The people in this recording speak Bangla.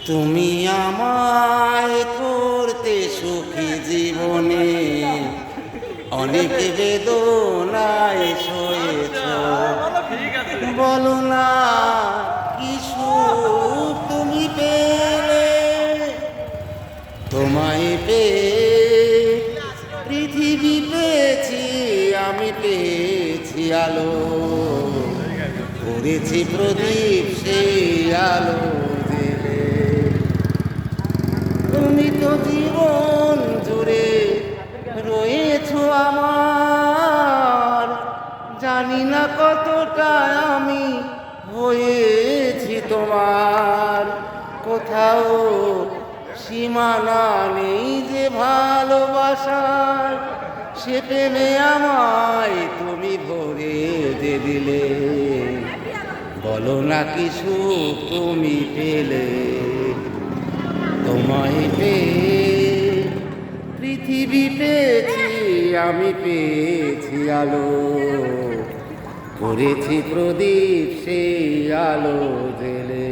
তুমি আমায় করতে সুখী জীবনে অনেক বেদনায় সয়েছ। বলো না কি সুখ তুমি পেলে, তোমায় পেয়ে পৃথিবী পেয়েছি, আমি পেয়েছি আলো, করেছি প্রদীপ সেই আলো জেলে। তুমি তো জীবন জুড়ে রয়েছো আমার, জানি না কতটা আমি হয়েছি তোমার। কোথাও সীমানা নেই যে ভালোবাসার, সে প্রেমে আমায় তুমি ভরে যে দিলে। বলো না কি সুখ তুমি পেলে, তোমায় পেয়ে পৃথিবী পেয়েছি, আমি পেয়েছি আলো, করেছি প্রদীপ সেই আলো জেলে।